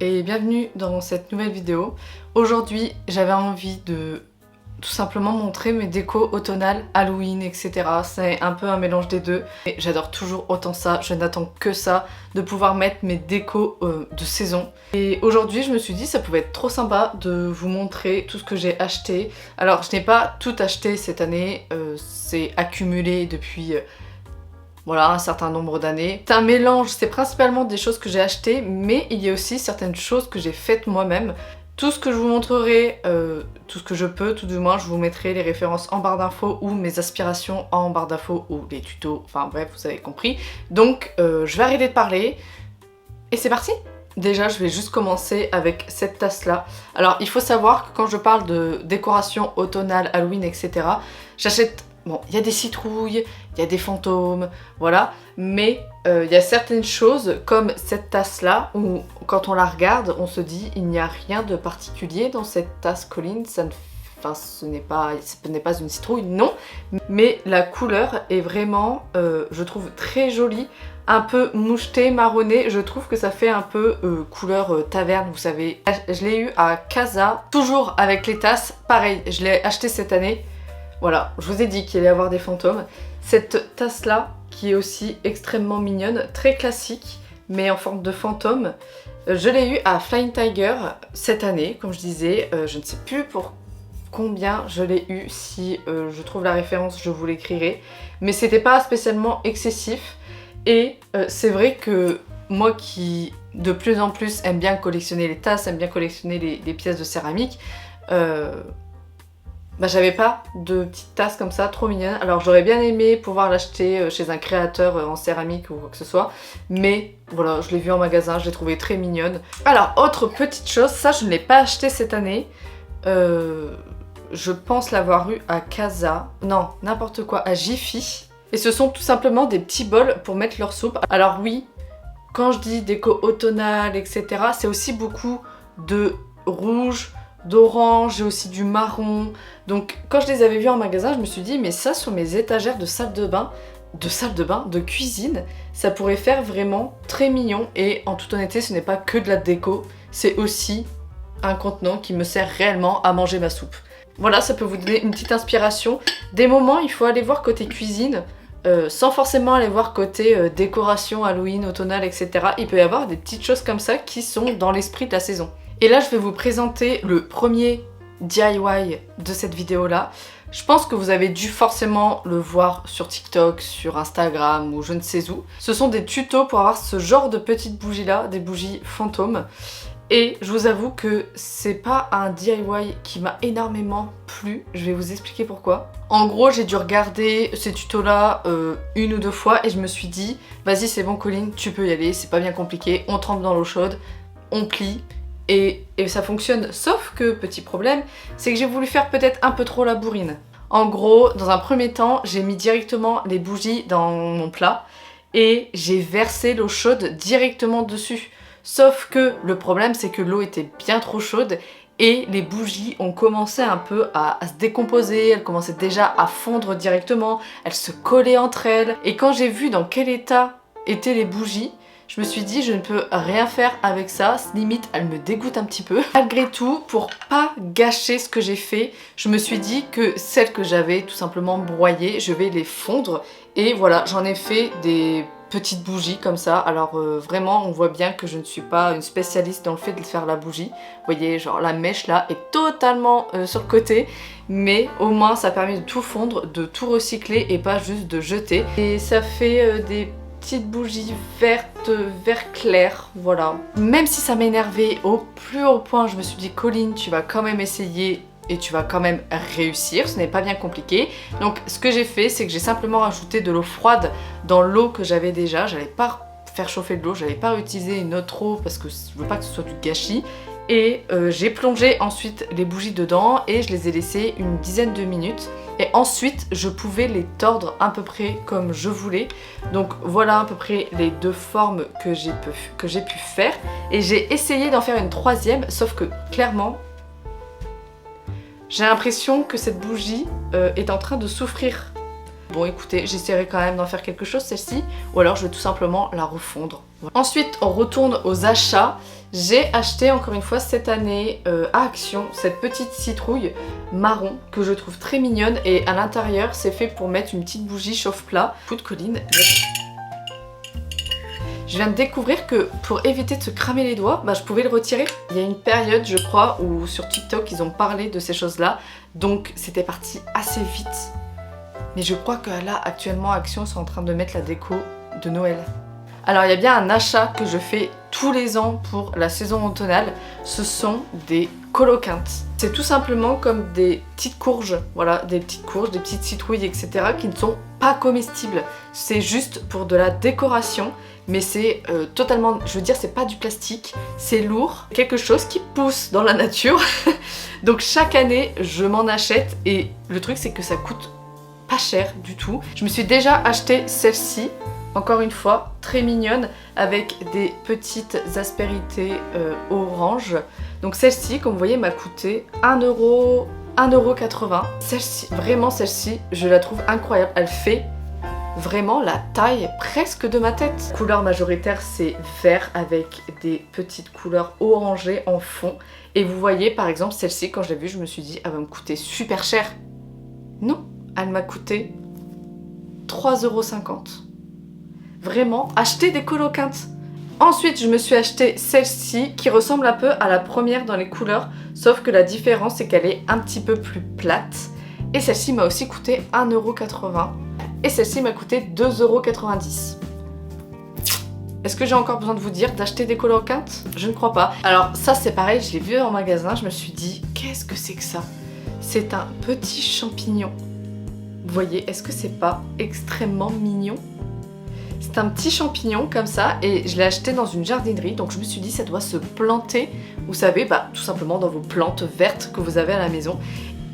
et bienvenue dans cette nouvelle vidéo. Aujourd'hui j'avais envie de tout simplement montrer mes décos automnales, Halloween, etc. C'est un peu un mélange des deux. Et j'adore toujours autant ça, je n'attends que ça, de pouvoir mettre mes décos de saison. Et aujourd'hui je me suis dit ça pouvait être trop sympa de vous montrer tout ce que j'ai acheté. Alors je n'ai pas tout acheté cette année, c'est accumulé depuis... voilà, un certain nombre d'années. C'est un mélange, c'est principalement des choses que j'ai achetées, mais il y a aussi certaines choses que j'ai faites moi-même. Tout ce que je vous montrerai, tout ce que je peux, tout du moins, je vous mettrai les références en barre d'infos ou mes aspirations en barre d'infos ou les tutos, enfin bref, vous avez compris. Donc, je vais arrêter de parler et c'est parti! Déjà, je vais juste commencer avec cette tasse-là. Alors, il faut savoir que quand je parle de décoration automnale, Halloween, etc., j'achète... Bon, il y a des citrouilles, il y a des fantômes, voilà, mais il y a certaines choses comme cette tasse-là où quand on la regarde, on se dit il n'y a rien de particulier dans cette tasse, Colline, ça ne... Enfin, ce n'est pas une citrouille, non, mais la couleur est vraiment, je trouve, très jolie, un peu mouchetée, marronnée, je trouve que ça fait un peu couleur taverne, vous savez. Je l'ai eu à Casa, toujours avec les tasses, pareil, je l'ai acheté cette année. Voilà, je vous ai dit qu'il allait y avoir des fantômes. Cette tasse-là, qui est aussi extrêmement mignonne, très classique, mais en forme de fantôme. Je l'ai eu à Flying Tiger cette année, comme je disais. Je ne sais plus pour combien je l'ai eu. Si je trouve la référence, je vous l'écrirai. Mais c'était pas spécialement excessif. Et c'est vrai que moi qui, de plus en plus, aime bien collectionner les tasses, aime bien collectionner les pièces de céramique, bah, j'avais pas de petite tasse comme ça, trop mignonne. Alors j'aurais bien aimé pouvoir l'acheter chez un créateur en céramique ou quoi que ce soit. Mais voilà, je l'ai vue en magasin, je l'ai trouvée très mignonne. Alors, autre petite chose, ça je ne l'ai pas acheté cette année. Je pense l'avoir eu à Casa. Non, n'importe quoi, à Jiffy. Et ce sont tout simplement des petits bols pour mettre leur soupe. Alors oui, quand je dis déco automnale, etc., c'est aussi beaucoup de rouge, d'orange, j'ai aussi du marron. Donc quand je les avais vus en magasin, je me suis dit mais ça sur mes étagères de salle de bain, de cuisine, ça pourrait faire vraiment très mignon. Et en toute honnêteté, ce n'est pas que de la déco, c'est aussi un contenant qui me sert réellement à manger ma soupe. Voilà, ça peut vous donner une petite inspiration. Des moments, il faut aller voir côté cuisine, sans forcément aller voir côté décoration, Halloween, automnale, etc. Il peut y avoir des petites choses comme ça qui sont dans l'esprit de la saison. Et là, je vais vous présenter le premier DIY de cette vidéo-là. Je pense que vous avez dû forcément le voir sur TikTok, sur Instagram ou je ne sais où. Ce sont des tutos pour avoir ce genre de petites bougies-là, des bougies fantômes. Et je vous avoue que c'est pas un DIY qui m'a énormément plu. Je vais vous expliquer pourquoi. En gros, j'ai dû regarder ces tutos-là une ou deux fois et je me suis dit vas-y, c'est bon Colline, tu peux y aller, c'est pas bien compliqué. On trempe dans l'eau chaude, on plie. Et ça fonctionne, sauf que, petit problème, c'est que j'ai voulu faire peut-être un peu trop la bourrine. En gros, dans un premier temps, j'ai mis directement les bougies dans mon plat et j'ai versé l'eau chaude directement dessus. Sauf que le problème, c'est que l'eau était bien trop chaude et les bougies ont commencé un peu à se décomposer, elles commençaient déjà à fondre directement, elles se collaient entre elles. Et quand j'ai vu dans quel état étaient les bougies, je me suis dit je ne peux rien faire avec ça, limite elle me dégoûte un petit peu. Malgré tout, pour pas gâcher ce que j'ai fait, je me suis dit que celles que j'avais tout simplement broyées, je vais les fondre. Et voilà, j'en ai fait des petites bougies comme ça. Alors vraiment, on voit bien que je ne suis pas une spécialiste dans le fait de faire la bougie. Vous voyez, genre la mèche là est totalement sur le côté. Mais au moins ça permet de tout fondre, de tout recycler et pas juste de jeter. Et ça fait des petite bougie verte, vert clair, voilà. Même si ça m'énervait au plus haut point, je me suis dit Colline, tu vas quand même essayer et tu vas quand même réussir, ce n'est pas bien compliqué. Donc ce que j'ai fait, c'est que j'ai simplement rajouté de l'eau froide dans l'eau que j'avais déjà. J'allais pas faire chauffer de l'eau, j'allais pas utiliser une autre eau parce que je veux pas que ce soit du gâchis. Et j'ai plongé ensuite les bougies dedans et je les ai laissées une dizaine de minutes. Et ensuite, je pouvais les tordre à peu près comme je voulais. Donc voilà à peu près les deux formes que j'ai pu faire. Et j'ai essayé d'en faire une troisième, sauf que clairement, j'ai l'impression que cette bougie est en train de souffrir. Bon écoutez, j'essaierai quand même d'en faire quelque chose celle-ci, ou alors je vais tout simplement la refondre. Voilà. Ensuite on retourne aux achats. J'ai acheté encore une fois cette année à Action cette petite citrouille marron que je trouve très mignonne, et à l'intérieur c'est fait pour mettre une petite bougie chauffe-plat. Écoute Colline, je viens de découvrir que pour éviter de se cramer les doigts, je pouvais le retirer. Il y a une période je crois où sur TikTok ils ont parlé de ces choses là, donc c'était parti assez vite. Mais je crois que là actuellement Action sont en train de mettre la déco de Noël. Alors il y a bien un achat que je fais tous les ans pour la saison automnale, ce sont des coloquintes. C'est tout simplement comme des petites courges, voilà, des petites courges, des petites citrouilles, etc. qui ne sont pas comestibles. C'est juste pour de la décoration, mais c'est totalement, je veux dire, c'est pas du plastique, c'est lourd, quelque chose qui pousse dans la nature. Donc chaque année, je m'en achète, et le truc c'est que ça coûte pas cher du tout. Je me suis déjà acheté celle-ci. Encore une fois, très mignonne, avec des petites aspérités orange. Donc celle-ci, comme vous voyez, m'a coûté 1,80€. Celle-ci, vraiment celle-ci, je la trouve incroyable. Elle fait vraiment la taille presque de ma tête. Couleur majoritaire, c'est vert avec des petites couleurs orangées en fond. Et vous voyez, par exemple, celle-ci, quand je l'ai vue, je me suis dit, elle va me coûter super cher. Non, elle m'a coûté 3,50€. Vraiment, acheter des coloquintes. Ensuite, je me suis acheté celle-ci qui ressemble un peu à la première dans les couleurs, sauf que la différence c'est qu'elle est un petit peu plus plate. Et celle-ci m'a aussi coûté 1,80€. Et celle-ci m'a coûté 2,90€. Est-ce que j'ai encore besoin de vous dire d'acheter des coloquintes? Je ne crois pas. Alors ça c'est pareil, je l'ai vu en magasin, je me suis dit, qu'est-ce que c'est que ça? C'est un petit champignon. Vous voyez, est-ce que c'est pas extrêmement mignon? C'est un petit champignon comme ça, et je l'ai acheté dans une jardinerie, donc je me suis dit ça doit se planter, vous savez, tout simplement dans vos plantes vertes que vous avez à la maison.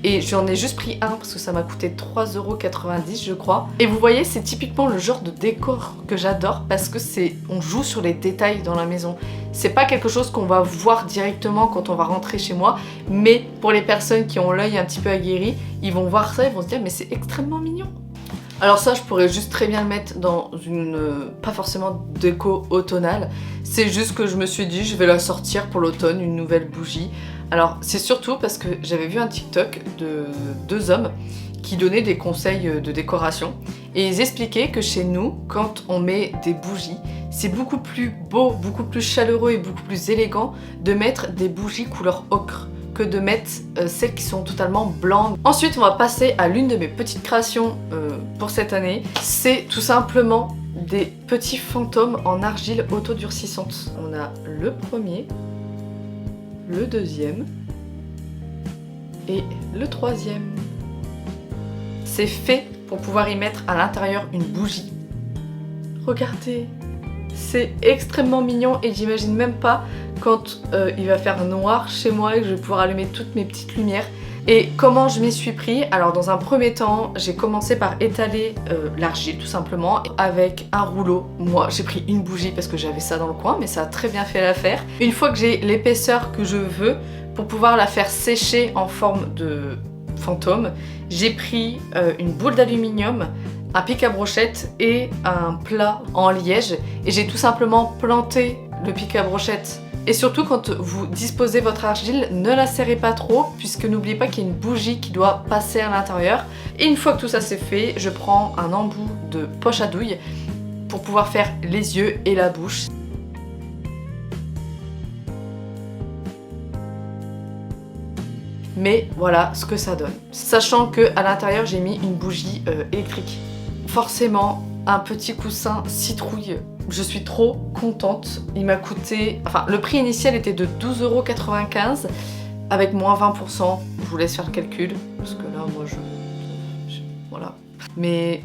Et j'en ai juste pris un parce que ça m'a coûté 3,90€ je crois. Et vous voyez, c'est typiquement le genre de décor que j'adore parce que on joue sur les détails dans la maison. C'est pas quelque chose qu'on va voir directement quand on va rentrer chez moi, mais pour les personnes qui ont l'œil un petit peu aguerri, ils vont voir ça, ils vont se dire mais c'est extrêmement mignon. Alors ça, je pourrais juste très bien le mettre dans une, pas forcément déco automnale, c'est juste que je me suis dit je vais la sortir pour l'automne, une nouvelle bougie. Alors c'est surtout parce que j'avais vu un TikTok de 2 hommes qui donnaient des conseils de décoration, et ils expliquaient que chez nous, quand on met des bougies, c'est beaucoup plus beau, beaucoup plus chaleureux et beaucoup plus élégant de mettre des bougies couleur ocre que de mettre celles qui sont totalement blanches. Ensuite, on va passer à l'une de mes petites créations pour cette année. C'est tout simplement des petits fantômes en argile autodurcissante. On a le premier, le deuxième et le troisième. C'est fait pour pouvoir y mettre à l'intérieur une bougie. Regardez, c'est extrêmement mignon, et j'imagine même pas quand il va faire noir chez moi et que je vais pouvoir allumer toutes mes petites lumières. Et comment je m'y suis pris? Alors dans un premier temps, j'ai commencé par étaler l'argile tout simplement avec un rouleau. Moi j'ai pris une bougie parce que j'avais ça dans le coin, mais ça a très bien fait l'affaire. Une fois que j'ai l'épaisseur que je veux pour pouvoir la faire sécher en forme de fantôme, j'ai pris une boule d'aluminium, un pic à brochette et un plat en liège, et j'ai tout simplement planté le pic à brochette. Et surtout, quand vous disposez votre argile, ne la serrez pas trop, puisque n'oubliez pas qu'il y a une bougie qui doit passer à l'intérieur. Et une fois que tout ça c'est fait, je prends un embout de poche à douille pour pouvoir faire les yeux et la bouche. Mais voilà ce que ça donne. Sachant que à l'intérieur j'ai mis une bougie électrique. Forcément, un petit coussin citrouille. Je suis trop contente. Il m'a coûté... Enfin, le prix initial était de 12,95 € avec moins 20%. Je vous laisse faire le calcul. Parce que là, moi, voilà. Mais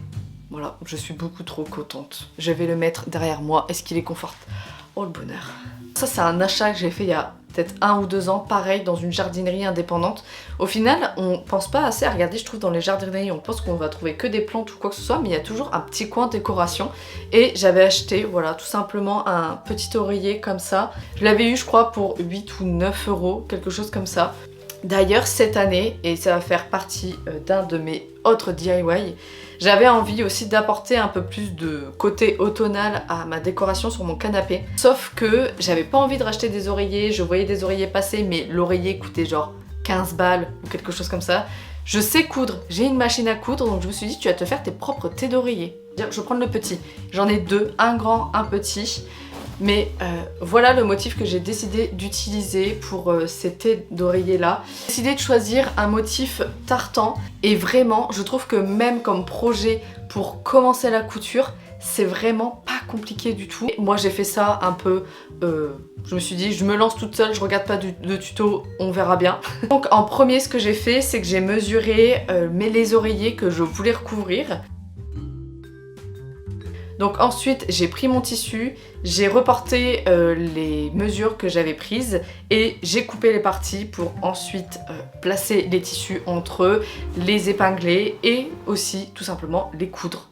voilà, je suis beaucoup trop contente. Je vais le mettre derrière moi. Est-ce qu'il est confortable? Oh, le bonheur. Ça, c'est un achat que j'ai fait il y a peut-être 1 ou 2 ans, pareil, dans une jardinerie indépendante. Au final, on pense pas assez à regarder, je trouve, dans les jardineries, on pense qu'on va trouver que des plantes ou quoi que ce soit, mais il y a toujours un petit coin décoration. Et j'avais acheté, voilà, tout simplement un petit oreiller comme ça. Je l'avais eu, je crois, pour 8 ou 9 €, quelque chose comme ça. D'ailleurs, cette année, et ça va faire partie d'un de mes autres DIY, J'avais envie aussi d'apporter un peu plus de côté automnal à ma décoration sur mon canapé. Sauf que j'avais pas envie de racheter des oreillers, je voyais des oreillers passer mais l'oreiller coûtait genre 15 balles ou quelque chose comme ça. Je sais coudre, j'ai une machine à coudre, donc je me suis dit tu vas te faire tes propres thés d'oreiller. Je vais prendre le petit, j'en ai deux, un grand, un petit. Mais voilà le motif que j'ai décidé d'utiliser pour ces thés d'oreiller là. J'ai décidé de choisir un motif tartan et vraiment je trouve que même comme projet pour commencer la couture, c'est vraiment pas compliqué du tout. Moi j'ai fait ça un peu, je me suis dit je me lance toute seule, je regarde pas de tuto, on verra bien. Donc en premier ce que j'ai fait c'est que j'ai mesuré les oreillers que je voulais recouvrir. Donc ensuite j'ai pris mon tissu, j'ai reporté les mesures que j'avais prises et j'ai coupé les parties pour ensuite placer les tissus entre eux, les épingler et aussi tout simplement les coudre.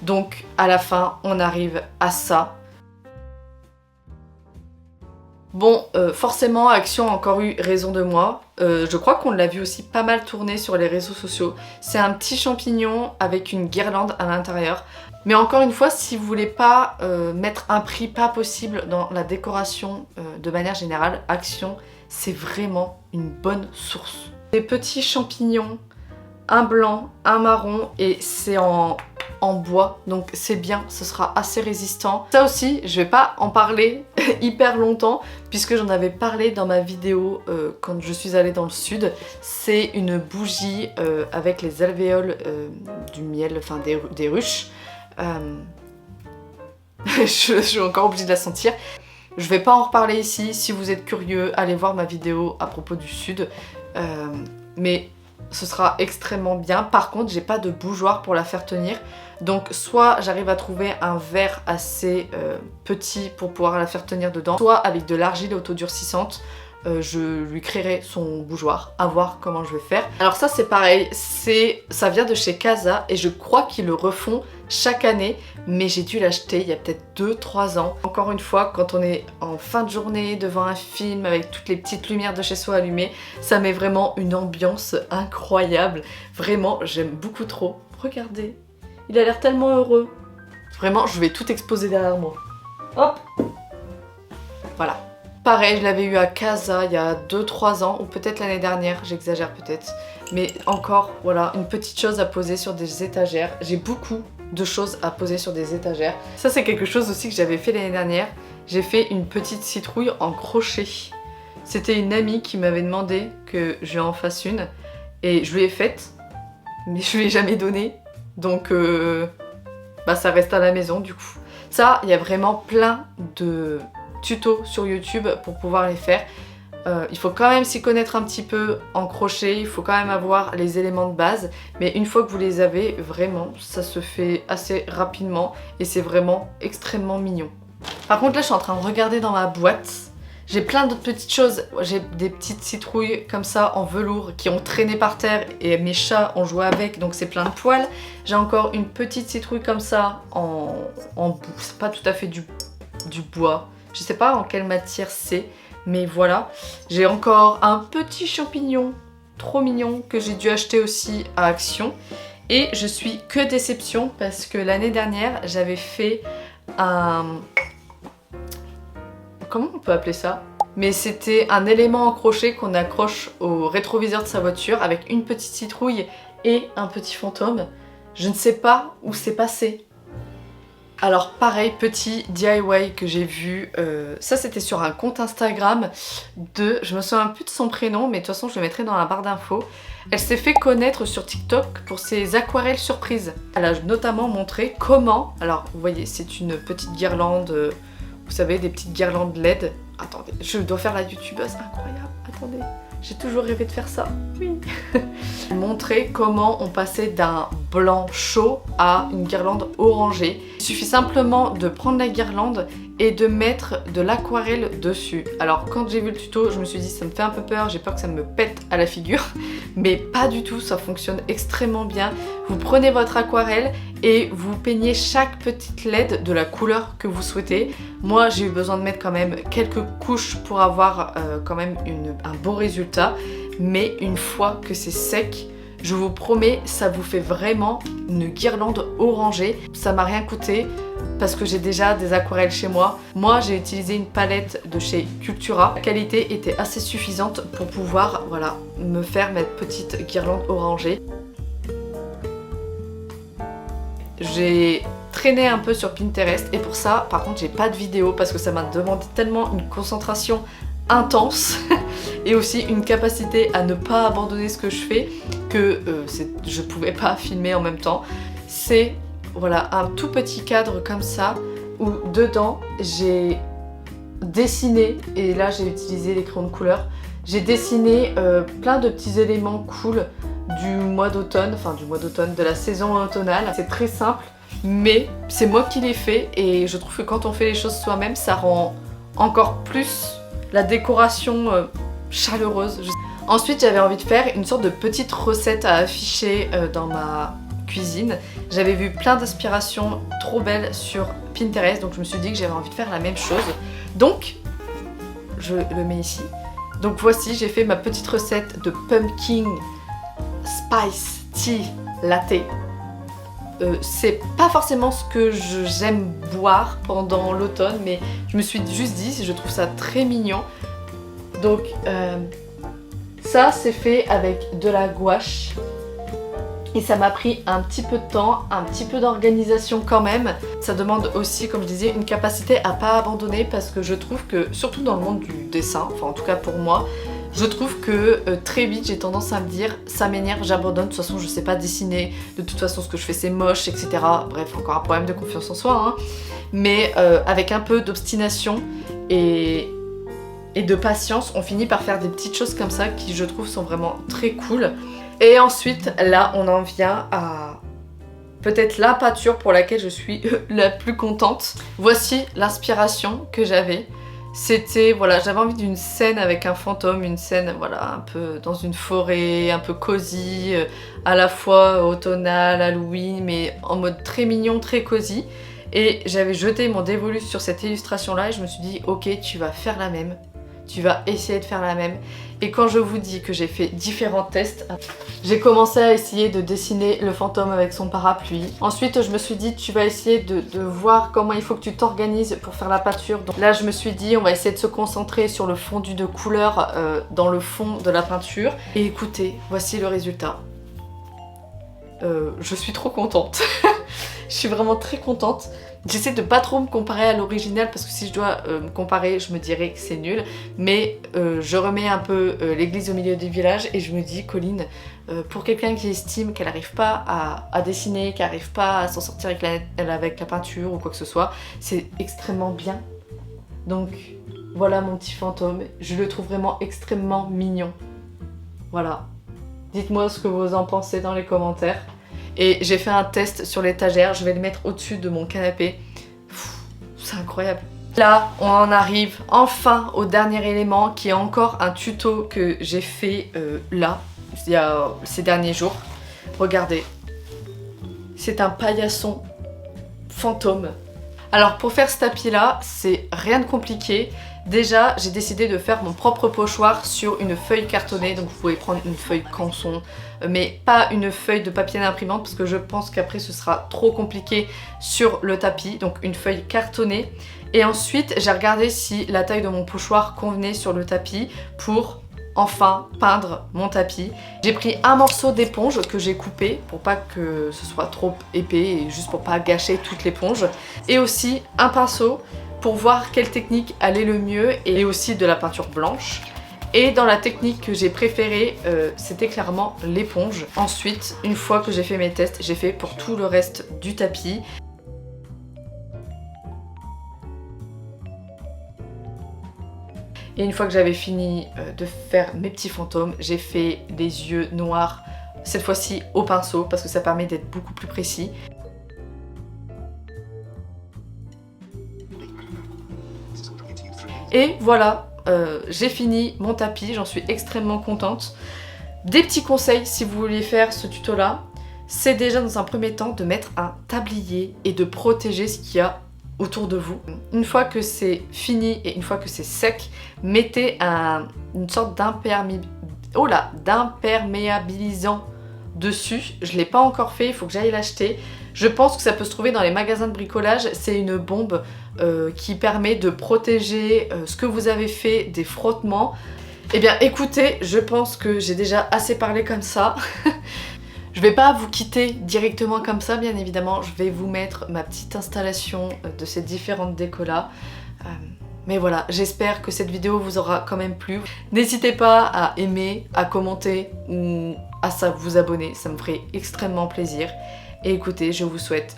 Donc à la fin on arrive à ça. Bon, forcément, Action a encore eu raison de moi. Je crois qu'on l'a vu aussi pas mal tourner sur les réseaux sociaux. C'est un petit champignon avec une guirlande à l'intérieur. Mais encore une fois, si vous voulez pas mettre un prix pas possible dans la décoration de manière générale, Action, c'est vraiment une bonne source. Des petits champignons, un blanc, un marron et c'est en bois, donc c'est bien, ce sera assez résistant. Ça aussi, je vais pas en parler hyper longtemps puisque j'en avais parlé dans ma vidéo quand je suis allée dans le sud. C'est une bougie avec les alvéoles du miel, enfin des ruches. Je suis encore obligée de la sentir. Je vais pas en reparler ici, si vous êtes curieux, allez voir ma vidéo à propos du sud. Mais ce sera extrêmement bien. Par contre, j'ai pas de bougeoir pour la faire tenir. Donc soit j'arrive à trouver un verre assez petit pour pouvoir la faire tenir dedans, soit avec de l'argile autodurcissante, je lui créerai son bougeoir, à voir comment je vais faire. Alors ça c'est pareil, ça vient de chez Casa et je crois qu'ils le refont chaque année, mais j'ai dû l'acheter il y a peut-être 2-3 ans. Encore une fois, quand on est en fin de journée devant un film avec toutes les petites lumières de chez soi allumées, ça met vraiment une ambiance incroyable. Vraiment, j'aime beaucoup trop. Regardez, il a l'air tellement heureux. Vraiment, je vais tout exposer derrière moi. Hop! Voilà. Pareil, je l'avais eu à Casa il y a 2-3 ans, ou peut-être l'année dernière, j'exagère peut-être. Mais encore, voilà, une petite chose à poser sur des étagères. J'ai beaucoup de choses à poser sur des étagères. Ça, c'est quelque chose aussi que j'avais fait l'année dernière. J'ai fait une petite citrouille en crochet. C'était une amie qui m'avait demandé que je lui en fasse une. Et je lui ai faite, mais je lui ai jamais donné. Donc, ça reste à la maison du coup. Ça, il y a vraiment plein de tutos sur YouTube pour pouvoir les faire. Il faut quand même s'y connaître un petit peu en crochet, il faut quand même avoir les éléments de base, mais une fois que vous les avez, vraiment, ça se fait assez rapidement et c'est vraiment extrêmement mignon. Par contre là, je suis en train de regarder dans ma boîte. J'ai plein d'autres petites choses. J'ai des petites citrouilles comme ça en velours qui ont traîné par terre et mes chats ont joué avec, donc c'est plein de poils. J'ai encore une petite citrouille comme ça en boue. C'est pas tout à fait du bois. Je sais pas en quelle matière c'est, mais voilà. J'ai encore un petit champignon trop mignon que j'ai dû acheter aussi à Action. Et je suis que déception parce que l'année dernière, j'avais fait un... Comment on peut appeler ça? Mais c'était un élément en crochet qu'on accroche au rétroviseur de sa voiture avec une petite citrouille et un petit fantôme. Je ne sais pas où c'est passé. Alors pareil, petit DIY que j'ai vu, ça c'était sur un compte Instagram de, je me souviens plus de son prénom, mais de toute façon je le mettrai dans la barre d'infos. Elle s'est fait connaître sur TikTok pour ses aquarelles surprises. Elle a notamment montré comment, alors vous voyez c'est une petite guirlande, vous savez des petites guirlandes LED. Attendez, je dois faire la youtubeuse, incroyable, attendez. J'ai toujours rêvé de faire ça, oui. Montrer comment on passait d'un blanc chaud à une guirlande orangée. Il suffit simplement de prendre la guirlande et de mettre de l'aquarelle dessus. Alors quand j'ai vu le tuto, je me suis dit ça me fait un peu peur, j'ai peur que ça me pète à la figure. Mais pas du tout, ça fonctionne extrêmement bien. Vous prenez votre aquarelle et vous peignez chaque petite LED de la couleur que vous souhaitez. Moi j'ai eu besoin de mettre quand même quelques couches pour avoir quand même un beau résultat. mais une fois que c'est sec, je vous promets, ça vous fait vraiment une guirlande orangée. Ça m'a rien coûté parce que j'ai déjà des aquarelles chez moi. Moi, j'ai utilisé une palette de chez Cultura. La qualité était assez suffisante pour pouvoir, voilà, me faire ma petite guirlande orangée. J'ai traîné un peu sur Pinterest et pour ça, par contre, j'ai pas de vidéo parce que ça m'a demandé tellement une concentration intense et aussi une capacité à ne pas abandonner ce que je fais que je pouvais pas filmer en même temps. C'est voilà un tout petit cadre comme ça où dedans j'ai dessiné, et là j'ai utilisé les crayons de couleur, j'ai dessiné plein de petits éléments cool du mois d'automne, de la saison automnale. C'est très simple mais c'est moi qui l'ai fait et je trouve que quand on fait les choses soi-même, ça rend encore plus la décoration chaleureuse. Ensuite, j'avais envie de faire une sorte de petite recette à afficher dans ma cuisine. J'avais vu plein d'inspirations trop belles sur Pinterest, donc je me suis dit que j'avais envie de faire la même chose. Donc, je le mets ici. Donc voici, j'ai fait ma petite recette de pumpkin spice tea latte. C'est pas forcément ce que j'aime boire pendant l'automne, mais je me suis juste dit, je trouve ça très mignon. Donc ça c'est fait avec de la gouache et ça m'a pris un petit peu de temps, un petit peu d'organisation quand même. Ça demande aussi, comme je disais, une capacité à pas abandonner parce que je trouve que, surtout dans le monde du dessin, enfin en tout cas pour moi, je trouve que très vite j'ai tendance à me dire ça m'énerve, j'abandonne, de toute façon je sais pas dessiner, de toute façon ce que je fais c'est moche, etc. Bref, encore un problème de confiance en soi, hein. Mais avec un peu d'obstination et de patience, on finit par faire des petites choses comme ça qui je trouve sont vraiment très cool. Et ensuite là on en vient à peut-être la peinture pour laquelle je suis la plus contente. Voici l'inspiration que j'avais. C'était, voilà, j'avais envie d'une scène avec un fantôme, une scène, voilà, un peu dans une forêt, un peu cosy, à la fois automnale, Halloween, mais en mode très mignon, très cosy. Et j'avais jeté mon dévolu sur cette illustration-là et je me suis dit, ok, tu vas faire la même. Tu vas essayer de faire la même. Et quand je vous dis que j'ai fait différents tests, j'ai commencé à essayer de dessiner le fantôme avec son parapluie. Ensuite, je me suis dit, tu vas essayer de voir comment il faut que tu t'organises pour faire la peinture. Donc là, je me suis dit, on va essayer de se concentrer sur le fondu de couleur dans le fond de la peinture. Et écoutez, voici le résultat. Je suis trop contente. Je suis vraiment très contente. J'essaie de pas trop me comparer à l'original parce que si je dois me comparer, je me dirais que c'est nul. Mais je remets un peu l'église au milieu du village et je me dis, Colline, pour quelqu'un qui estime qu'elle n'arrive pas à dessiner, qu'elle n'arrive pas à s'en sortir avec la peinture ou quoi que ce soit, c'est extrêmement bien. Donc voilà mon petit fantôme. Je le trouve vraiment extrêmement mignon. Voilà. Dites-moi ce que vous en pensez dans les commentaires. Et j'ai fait un test sur l'étagère, je vais le mettre au-dessus de mon canapé. C'est incroyable. Là, on en arrive enfin au dernier élément qui est encore un tuto que j'ai fait là, il y a ces derniers jours. Regardez, c'est un paillasson fantôme. Alors pour faire ce tapis là, c'est rien de compliqué. Déjà, j'ai décidé de faire mon propre pochoir sur une feuille cartonnée. Donc vous pouvez prendre une feuille canson, mais pas une feuille de papier d'imprimante parce que je pense qu'après ce sera trop compliqué sur le tapis. Donc une feuille cartonnée. Et ensuite, j'ai regardé si la taille de mon pochoir convenait sur le tapis pour enfin peindre mon tapis. J'ai pris un morceau d'éponge que j'ai coupé pour pas que ce soit trop épais et juste pour pas gâcher toute l'éponge. Et aussi un pinceau pour voir quelle technique allait le mieux et aussi de la peinture blanche. Et dans la technique que j'ai préférée, c'était clairement l'éponge. Ensuite, une fois que j'ai fait mes tests, j'ai fait pour tout le reste du tapis. Et une fois que j'avais fini de faire mes petits fantômes, j'ai fait des yeux noirs, cette fois-ci au pinceau, parce que ça permet d'être beaucoup plus précis. Et voilà, j'ai fini mon tapis, j'en suis extrêmement contente. Des petits conseils si vous voulez faire ce tuto là, c'est déjà dans un premier temps de mettre un tablier et de protéger ce qu'il y a autour de vous. Une fois que c'est fini et une fois que c'est sec, mettez une sorte oh là, d'imperméabilisant dessus. Je ne l'ai pas encore fait, il faut que j'aille l'acheter. Je pense que ça peut se trouver dans les magasins de bricolage. C'est une bombe qui permet de protéger ce que vous avez fait des frottements. Eh bien écoutez, je pense que j'ai déjà assez parlé comme ça. Je vais pas vous quitter directement comme ça, bien évidemment. Je vais vous mettre ma petite installation de ces différentes décos là. Mais voilà, j'espère que cette vidéo vous aura quand même plu. N'hésitez pas à aimer, à commenter ou à vous abonner, ça me ferait extrêmement plaisir. Et écoutez, je vous souhaite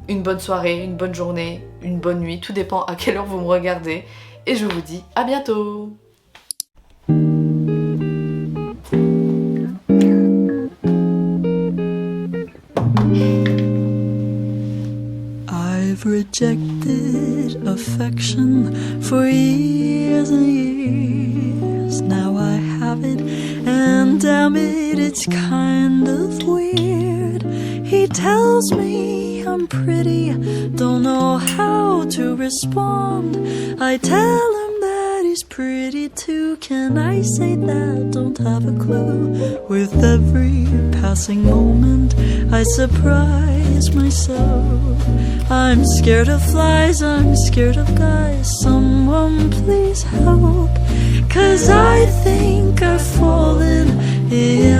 une bonne soirée, une bonne journée, une bonne nuit, tout dépend à quelle heure vous me regardez. Et je vous dis à bientôt! I've rejected affection for years and years. Now I have it, and damn it, it's kind of weird. He tells me I'm pretty, don't know how to respond. I tell him that he's pretty too. Can I say that? Don't have a clue. With every passing moment, I surprise myself. I'm scared of flies, I'm scared of guys. Someone please help, 'cause I think I've fallen in